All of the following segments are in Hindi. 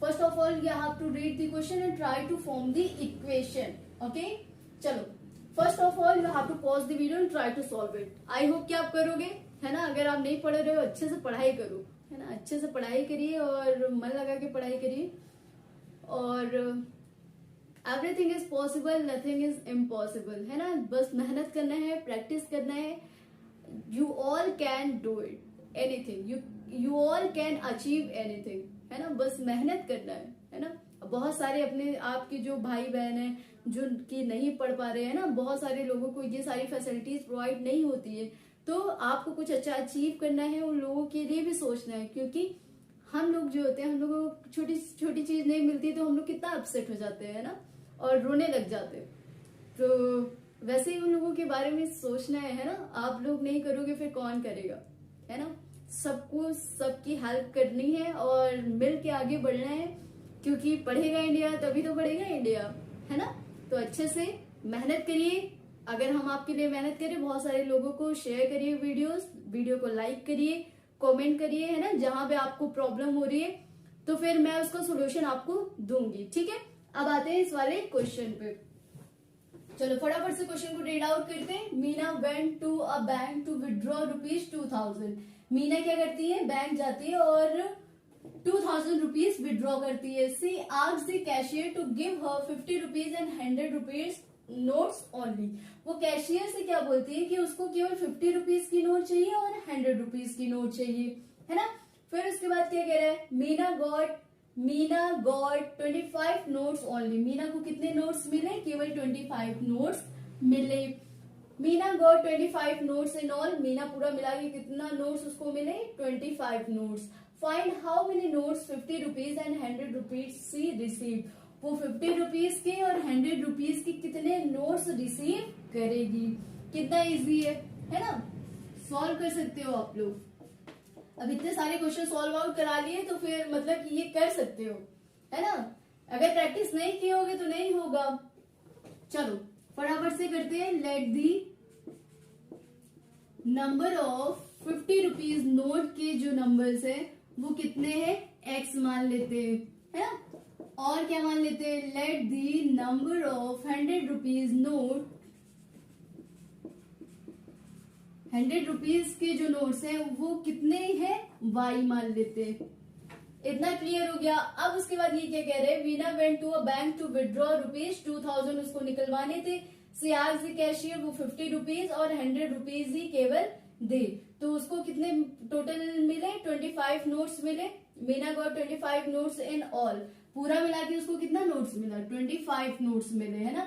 First of all you have to read the question and try to form the equation. Okay, चलो first of all you have to pause the video and try to solve it. I hope कि आप करोगे, है ना. अगर आप नहीं पढ़ रहे हो अच्छे से पढ़ाई करो, है ना. अच्छे से पढ़ाई करिए और मन लगा के पढ़ाई करिए. और everything is possible, nothing is impossible, है ना. बस मेहनत करना है, प्रैक्टिस करना है. You all can do it, anything. You all can achieve anything, है ना. बस मेहनत करना है ना. बहुत सारे अपने आपके जो भाई बहन है जो कि नहीं पढ़ पा रहे हैं ना, बहुत सारे लोगों को ये सारी फैसिलिटीज प्रोवाइड नहीं होती है. तो आपको कुछ अच्छा अचीव करना है, उन लोगों के लिए भी सोचना है. क्योंकि हम लोग जो होते हैं, हम लोगों को छोटी छोटी चीज नहीं मिलती तो हम लोग कितना अपसेट हो जाते हैं ना, और रोने लग जाते हैं. तो वैसे ही उन लोगों के बारे में सोचना है ना. आप लोग नहीं करोगे फिर कौन करेगा, है ना. सबको सबकी हेल्प करनी है और मिल के आगे बढ़ना है. क्योंकि पढ़ेगा इंडिया तभी तो बढ़ेगा इंडिया, है ना. तो अच्छे से मेहनत करिए. अगर हम आपके लिए मेहनत करें, बहुत सारे लोगों को शेयर करिए वीडियो को लाइक करिए, कमेंट करिए, है ना. जहां पे आपको प्रॉब्लम हो रही है तो फिर मैं उसका सोल्यूशन आपको दूंगी. ठीक है, अब आते हैं इस वाले क्वेश्चन पे. चलो फटाफट से क्वेश्चन को रीड आउट करते हैं. Meena went to a bank to withdraw ₹2000. Meena क्या करती है, बैंक जाती है और 2000 रुपीज विड्रॉ करती है. She asked the cashier to give her 50 rupees and 100 rupees notes only. वो कैशियर से क्या बोलती है कि उसको केवल 50 रुपीज की नोट चाहिए और 100 रुपीज की नोट चाहिए, है ना. फिर उसके बाद क्या कह रहा है, Meena got 25 notes only. Meena को कितने नोट्स मिले, केवल 25 नोट्स मिले. Meena got 25 notes in all. Meena पूरा मिला के कितना नोट्स उसको मिले, 25 notes. Find how many notes 50 rupees and 100 rupees she receive. वो 50 रुपीज के और 100 रुपीज के कितने नोट्स रिसीव करेगी. कितना इजी है ना. सॉल्व कर सकते हो आप लोग. अब इतने सारे क्वेश्चन सॉल्व आउट करा लिए तो फिर मतलब कि ये कर सकते हो, है ना. अगर प्रैक्टिस नहीं किए होगे तो नहीं होगा. चलो फटाफट से करते हैं. Let the number of 50 rupees note के जो नंबर्स है वो कितने हैं, एक्स मान लेते हैं, है ना. और क्या मान लेते हैं, let the number of 100 rupees note. 100 rupees के जो नोट्स हैं वो कितने हैं, वाई मान लेते हैं. इतना क्लियर हो गया. अब उसके बाद ये क्या कह रहे हैं, Veena went to a bank to withdraw ₹2000. उसको निकलवाने थे. सी आस्क्ड द कैशियर, वो 50 रुपीज और 100 रुपीज ही केवल दे. तो उसको कितने टोटल मिले, 25 नोट्स मिले. Meena got 25 notes in all. पूरा मिला के उसको कितना नोट्स मिला, 25 नोट्स मिले, है ना.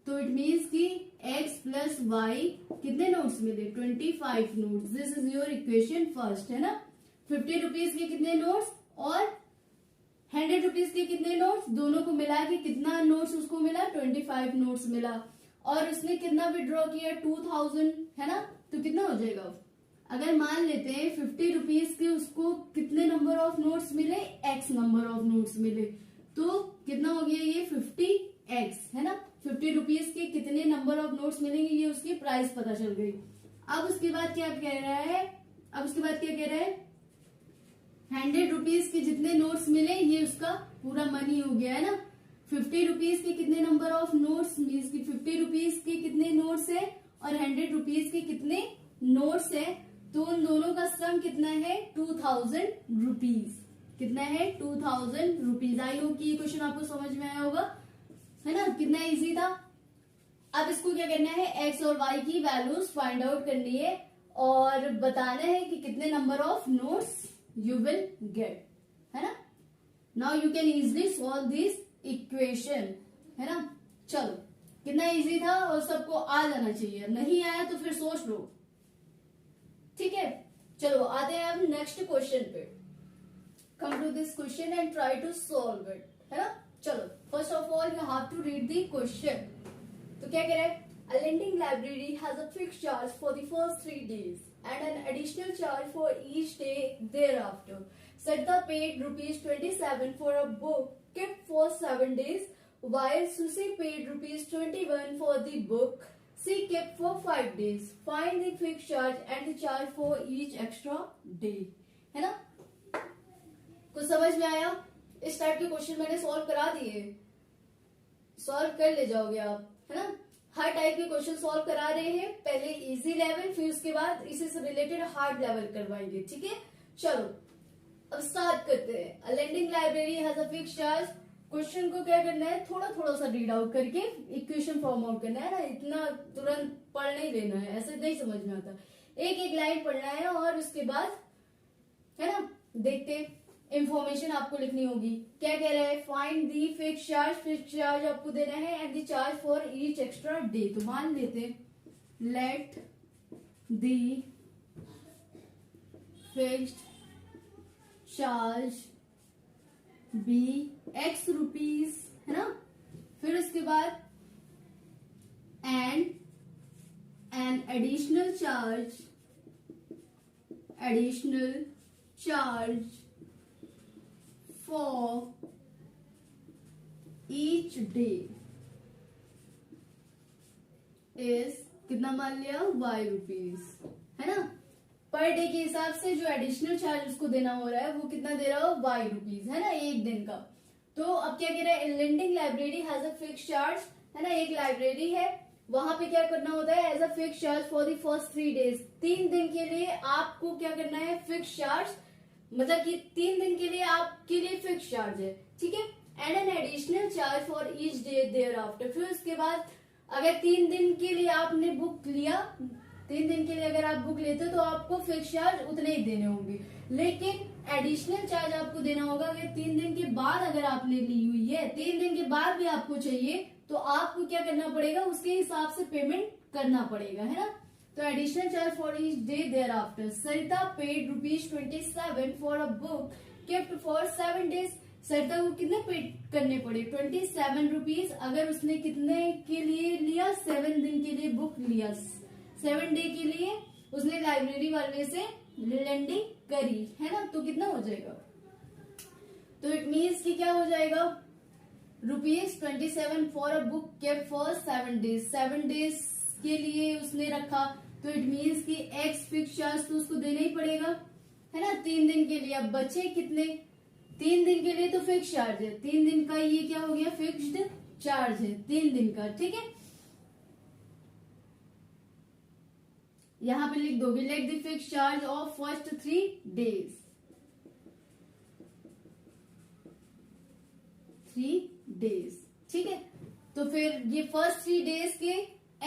तो इट मीन्स कि x प्लस वाई कितने नोट्स मिले, 25 notes. This is your equation first, है ना. 50 रुपीज के कितने नोट्स और 100 रुपीज के कितने नोट्स, दोनों को मिला के कितना नोट्स उसको मिला, 25 नोट्स मिला. और उसने कितना विड्रॉ किया, 2000, है ना. तो कितना हो जाएगा, अगर मान लेते हैं 50 रुपीज के उसको कितने नंबर ऑफ नोट्स मिले, x नंबर ऑफ नोट्स मिले. तो कितना हो गया ये 50x, है ना. 50 रुपीज के कितने नंबर ऑफ नोट्स मिलेंगे ये उसकी प्राइस पता चल गई. अब उसके बाद क्या कह रहा है, 100 रुपीज के जितने नोट्स मिले ये उसका पूरा मनी हो गया, है ना. 50 रुपीज के कितने नंबर ऑफ नोट्स, मीन्स की 50 रुपीज के कितने नोट्स है और 100 रुपीज के कितने नोट्स है. तो उन दोनों का सम कितना है, 2000 रुपीज. कितना है, 2000 रुपीज. आई होप कि ये क्वेश्चन आपको समझ में आया होगा, है ना. कितना इजी था. अब इसको क्या करना है, एक्स और वाई की वैल्यूज फाइंड आउट करनी है और बताना है कि कितने number of notes you will get, है ना. Now you can easily solve this equation, है ना. चलो कितना इजी था और सबको आ जाना चाहिए. नहीं आया तो फिर सोच लो, ठीक है. चलो आते हैं अब नेक्स्ट क्वेश्चन पे. Come to this question and try to solve it, है ना. चलो first of all you have to read the question. तो क्या कह रहा है, a lending library has a fixed charge for the first 3 days and an additional charge for each day thereafter. Set the paid ₹27 for a book kept for 7 days, while Susie paid ₹21 for the book she kept for 5 days. Find the fixed charge and the charge for each extra day. है ना. कुछ समझ में आया. इस टाइप के क्वेश्चन मैंने सॉल्व करा दिए, सॉल्व कर ले जाओगे आप, है ना। हर टाइप के क्वेश्चन सॉल्व करा रहे हैं, पहले इजी लेवल, फिर उसके बाद इसी से रिलेटेड हार्ड लेवल करवाएंगे, ठीक है। चलो अब स्टार्ट करते हैं। A lending library has a fixed charge. Question को क्या करना है, थोड़ा थोड़ा सा रीड आउट करके इक्वेशन फॉर्म आउट करना है ना, इतना तुरंत पढ़ नहीं लेना है, ऐसे नहीं समझ में आता। एक एक लाइन पढ़ना है और उसके बाद, है ना, देखते इंफॉर्मेशन आपको लिखनी होगी। क्या कह रहा है, find the fix charge. Fix charge आपको देना है and the charge for each extra day. तो मान लेते let the fixed charge be x rupees, है ना। फिर उसके बाद and an additional charge for each day is कितना मान लिया, वाई रुपीज, है ना। पर डे के हिसाब से जो एडिशनल चार्ज उसको देना हो रहा है वो कितना दे रहा हो, वाई रुपीज, है ना, एक दिन का। तो अब क्या कह रहा है, lending library has a fix charge, है ना, एक लाइब्रेरी है, वहां पे क्या करना होता है, as a fix charge for the first 3 days. 3 दिन के लिए आपको क्या करना है, फिक्स चार्ज, मतलब कि 3 दिन के लिए आपके लिए फिक्स चार्ज है, ठीक है। And an additional charge for each day thereafter. फिर उसके बाद अगर 3 दिन के लिए आपने बुक लिया, 3 दिन के लिए अगर आप बुक लेते हो तो आपको फिक्स चार्ज उतने ही देने होंगे, लेकिन एडिशनल चार्ज आपको देना होगा अगर 3 दिन के बाद अगर आपने ली हुई है, 3 दिन के बाद भी आपको चाहिए तो आपको क्या करना पड़ेगा, उसके हिसाब से पेमेंट करना पड़ेगा, है ना। तो additional charge for each day thereafter. Sarita paid ₹27 for a book kept for 7 days. Sarita को कितने पेड करने पड़े, 27 रुपीज। अगर उसने कितने के लिए लिया, 7 दिन के लिए बुक लिया, 7 डे के लिए उसने लाइब्रेरी वाले से लेंडिंग करी, है ना, तो कितना हो जाएगा, तो इट मीन्स कि क्या हो जाएगा, ₹27 for a book kept for 7 days. 7 days के लिए उसने रखा, तो इट मीन्स कि एक्स फिक्स चार्ज तो उसको देना ही पड़ेगा, है ना, 3 दिन के लिए। अब बचे कितने, 3 दिन के लिए तो फिक्स चार्ज है, 3 दिन का ये क्या हो गया, फिक्स्ड चार्ज है 3 दिन का, ठीक है। यहां पे लिख दोगे, let the fix charge of first 3 days, 3 days, ठीक है। तो फिर ये फर्स्ट 3 डेज के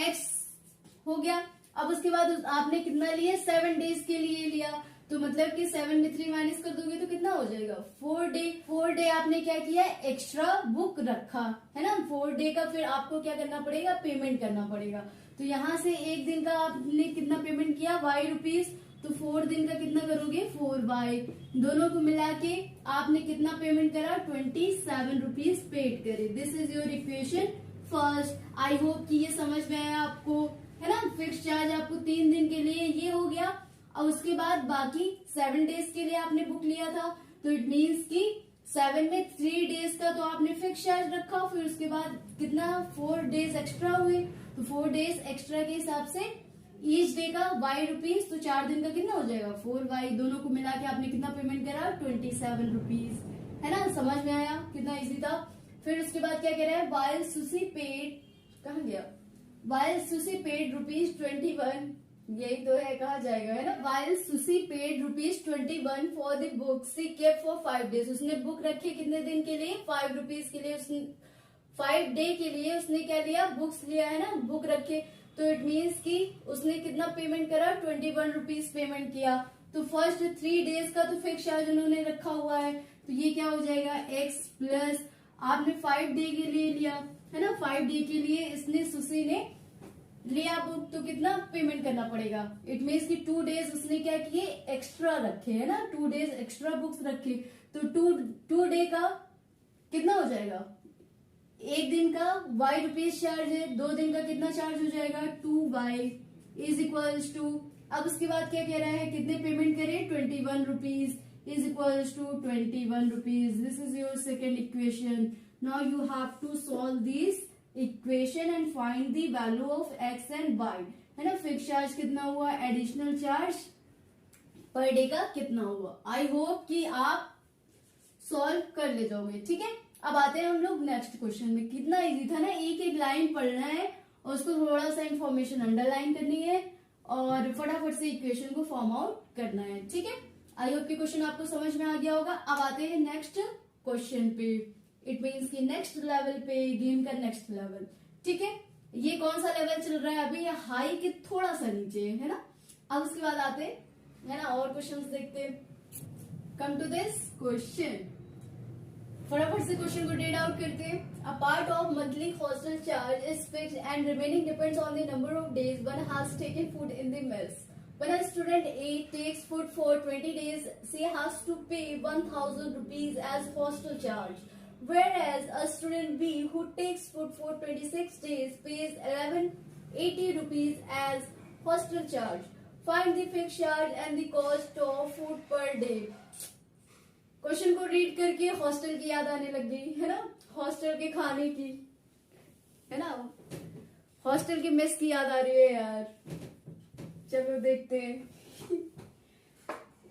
एक्स हो गया। अब उसके बाद आपने कितना लिया, 7 डेज के लिए लिया, तो मतलब कि 7 में 3 माइनस कर दोगे तो कितना हो जाएगा, 4 डे। 4 डे आपने क्या किया, एक्स्ट्रा बुक रखा, है ना। 4 डे का फिर आपको क्या करना पड़ेगा, पेमेंट करना पड़ेगा। तो यहाँ से एक दिन का आपने कितना पेमेंट किया, वाई रुपीज, तो 4 दिन का कितना करोगे, 4y। दोनों को मिला के आपने कितना पेमेंट करा, 27 रुपीज पेड करे। This is your equation first. I hope कि ये समझ में आया आपको, है ना। फिक्स चार्ज आपको 3 दिन के लिए ये हो गया, और उसके बाद बाकी 7 डेज के लिए आपने बुक लिया था, तो इट मीन्स कि 7 में 3 डेज का तो आपने फिक्स चार्ज रखा, फिर उसके बाद कितना, 4 डेज एक्स्ट्रा हुए, तो 4 डेज एक्स्ट्रा के हिसाब से ईच डे का वाई रुपीज, तो 4 दिन का कितना हो जाएगा, 4y। दोनों को मिला के आपने कितना पेमेंट करा, 27 रुपीज, है ना। समझ में आया, कितना इजी था। फिर उसके बाद क्या कह रहा है, वाइल सुसी पेड, कहा गया, वाइल सुसी पेड ₹21, यही तो है, कहा जाएगा, है ना। वाइल सुसी paid ₹21 for the book she kept for 5 days. उसने बुक रखे कितने दिन के लिए, 5 रुपीज के लिए, उसने 5 डे के लिए उसने क्या लिया, बुक्स लिया, है ना, बुक रखे। तो इट मीन्स कि उसने कितना पेमेंट करा, 21 रुपीज पेमेंट किया। तो फर्स्ट 3 डेज का तो फिक्स चार्ज उन्होंने रखा हुआ है, तो ये क्या हो जाएगा, x प्लस आपने 5 डे के लिए लिया, है ना, 5 डे के लिए इसने सुशी ने लिया बुक, तो कितना पेमेंट करना पड़ेगा। इट मीन्स कि 2 डेज उसने क्या किए, एक्स्ट्रा रखे, है ना, 2 डेज एक्स्ट्रा बुक्स रखे, तो 2 डे का कितना हो जाएगा, एक दिन का वाई रुपीज चार्ज है, 2 दिन का कितना चार्ज हो जाएगा, 2y इज इक्वल्स टू। अब उसके बाद क्या कह रहा है, कितने पेमेंट करें, 21 rupees is equals to 21 rupees. This is your second equation. Now you have to solve this equation and find the value of x and y, है ना। फिक्स चार्ज कितना हुआ, एडिशनल चार्ज पर डे का कितना हुआ। आई होप कि आप सॉल्व कर ले जाओगे। ठीक है, अब आते हैं हम लोग नेक्स्ट क्वेश्चन में। कितना इजी था ना, एक एक लाइन पढ़ना है और उसको थोड़ा सा इंफॉर्मेशन अंडरलाइन करनी है और फटाफट से इक्वेशन को फॉर्म आउट करना है। ठीक है, आई होप कि क्वेश्चन आपको समझ में आ गया होगा। अब आते हैं नेक्स्ट क्वेश्चन पे, इट मीन्स कि नेक्स्ट लेवल पे, गेम का नेक्स्ट लेवल। ठीक है, ये कौन सा लेवल चल रहा है अभी, ये हाई के थोड़ा सा नीचे है ना। अब उसके बाद आते है ना और क्वेश्चंस देखते हैं। कम टू दिस क्वेश्चन, फटाफट से क्वेश्चन को रीड आउट करते हैं। A part of monthly hostel charge is fixed and remaining depends on the number of days one has taken food in the mess. When a student A takes food for 20 days, she has to pay 1,000 rupees as hostel charge, whereas a student B who takes food for 26 days pays 1180 rupees as hostel charge. Find the fixed charge and the cost of food per day. Question को रीड करके हॉस्टल की याद आने लग गई है ना, हॉस्टल के खाने की है ना, हॉस्टल के मेस की याद आ रही है यार। चलो देखते हैं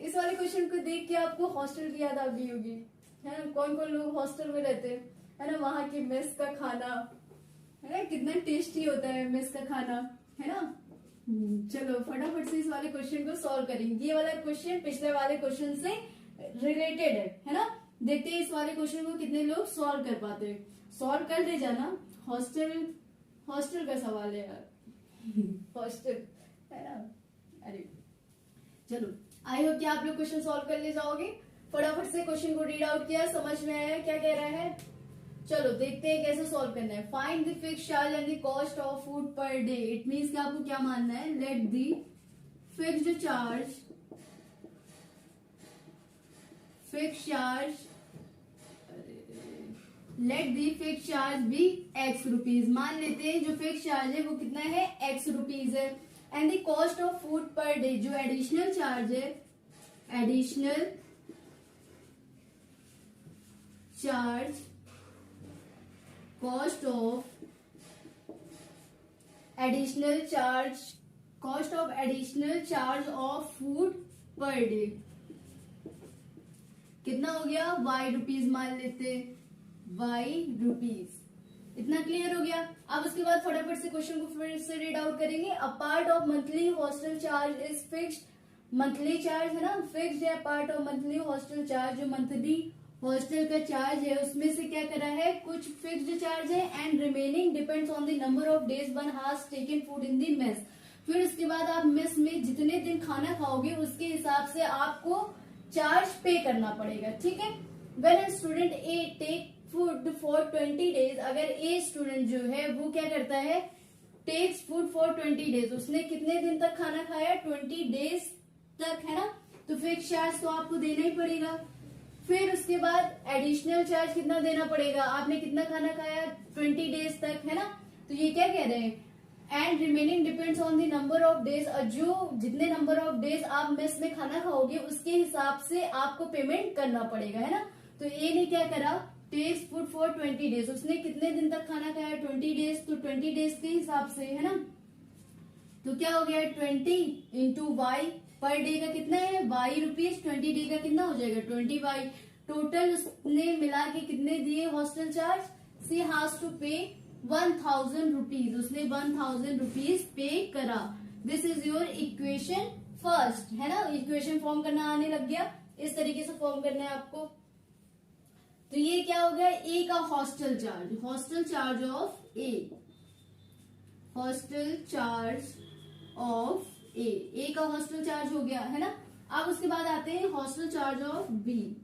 इस वाले क्वेश्चन को देख के आपको हॉस्टल की याद आ गई होगी है ना। कौन कौन लोग हॉस्टल में रहते हैं है ना, वहां की मेस का खाना है ना, कितना टेस्टी होता है मेस का खाना है ना। चलो फटाफट से इस वाले क्वेश्चन को सॉल्व करेंगे। ये वाला क्वेश्चन पिछले वाले क्वेश्चन से रिलेटेड है ना। देखते हैं इस वाले क्वेश्चन को कितने लोग सॉल्व कर पाते हैं। सॉल्व कर दे जाना, हॉस्टल का सवाल है यार हॉस्टल है ना। अरे चलो, आई होप कि आप लोग क्वेश्चन सॉल्व कर ले जाओगे। फटाफट से क्वेश्चन को रीड आउट किया, समझ में आया क्या कह रहा है। चलो देखते हैं कैसे सॉल्व करना है। Find the fixed charge and the cost of food per day. It means कि आपको क्या मानना है, let the fixed charge let the fix charge be x rupees. मान लेते हैं जो फिक्स चार्ज है वो कितना है, एक्स रुपीज है। And the cost of food per day, जो एडिशनल चार्ज है, additional charge cost of additional charge of food per day कितना हो गया, वाई रुपीज मान लेते, वाई रुपीज। इतना क्लियर हो गया। अब उसके बाद फटाफट से क्वेश्चन को फिर से रीड आउट करेंगे। A part of monthly hostel charge is fixed. Monthly charge है ना, फिक्स्ड है। Part of monthly hostel charge, जो मंथली हॉस्टल का चार्ज है उसमें से क्या करा है, कुछ फिक्स्ड चार्ज है। And remaining depends on the number of days one has taken food in the mess. फिर उसके बाद आप मेस में जितने दिन खाना खाओगे उसके हिसाब से आपको चार्ज पे करना पड़ेगा। ठीक है, when a student A take food for 20 days, अगर ए स्टूडेंट जो है वो क्या करता है, टेक्स फूड फॉर 20 डेज, उसने कितने दिन तक खाना खाया, 20 डेज तक है ना, तो फिक्स चार्ज तो आपको देना ही पड़ेगा। फिर उसके बाद एडिशनल चार्ज कितना देना पड़ेगा, आपने कितना खाना खाया 20 डेज तक है ना। तो ये क्या कह रहे हैं, and remaining depends on the number of days, जो जितने नंबर ऑफ डेज आप मेस में खाना खाओगे उसके हिसाब से आपको पेमेंट करना पड़ेगा है ना। तो ए ने क्या करा, टेक्स फूड फॉर 20 डेज, उसने कितने दिन तक खाना खाया 20 डेज, तो 20 डेज के हिसाब से है ना। तो क्या हो गया 20 इंटू वाई, पर डे का कितना है वाई रुपीज, 20 डे का कितना हो जाएगा 20 वाई। टोटल उसने मिला के कितने दिए hostel charge, she has to pay 1000 rupees, उसने 1000 रुपीज पे करा। This is your equation first है ना। इक्वेशन फॉर्म करना आने लग गया, इस तरीके से फॉर्म करना है आपको। तो ये क्या हो गया, ए का hostel charge, hostel charge of A, hostel charge of A का हॉस्टल चार्ज हो गया है ना। अब उसके बाद आते हैं hostel charge of B,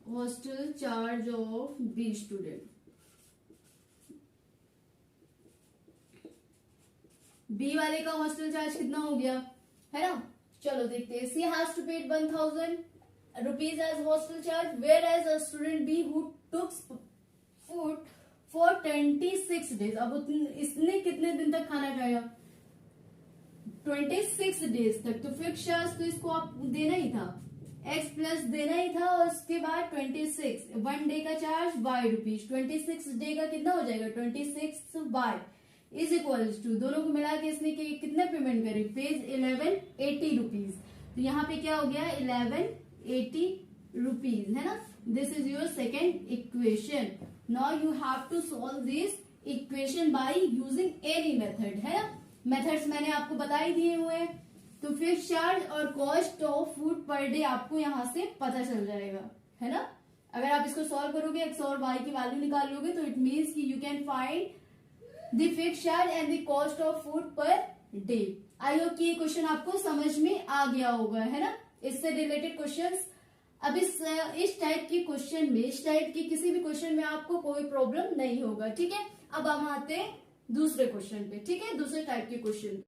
hostel charge of B student. B वाले का हॉस्टल चार्ज कितना हो गया है ना। चलो देखते हैं, सी has to pay 1000 rupees as hostel charge, whereas a student B who took food for 26 days, अब इसने कितने दिन तक खाना खाया 26 डेज तक, तो फिक्स चार्ज तो इसको आप देना ही था, x प्लस देना ही था, और उसके बाद 26 1 डे का चार्ज वाई रुपीज, 26 डे का कितना हो जाएगा 26 वाई इज इक्वल्स टू, दोनों को मिला के इसने कितने पेमेंट करे, पेज 1180 रुपीज। तो यहाँ पे क्या हो गया 1180 रुपीज, है ना। This is your second equation. Now you have to solve this equation by using any method, है ना। मेथड्स मैंने आपको बता ही दिए हुए हैं। तो फिक्स चार्ज और cost of food per day आपको यहां से पता चल जाएगा, है ना। अगर आप इसको सॉल्व करोगे, एक्स और वाई की वैल्यू निकाल लोगे, तो इट मीन्स कि you can find the fix charge and the cost of food per day. I hope कि ये क्वेश्चन आपको समझ में आ गया होगा, है ना। इससे रिलेटेड क्वेश्चंस अब इस टाइप के क्वेश्चन में, इस टाइप के किसी भी क्वेश्चन में आपको कोई प्रॉब्लम नहीं होगा, ठीक है। अब हम आते हैं दूसरे क्वेश्चन पे, ठीक है, दूसरे टाइप के क्वेश्चन।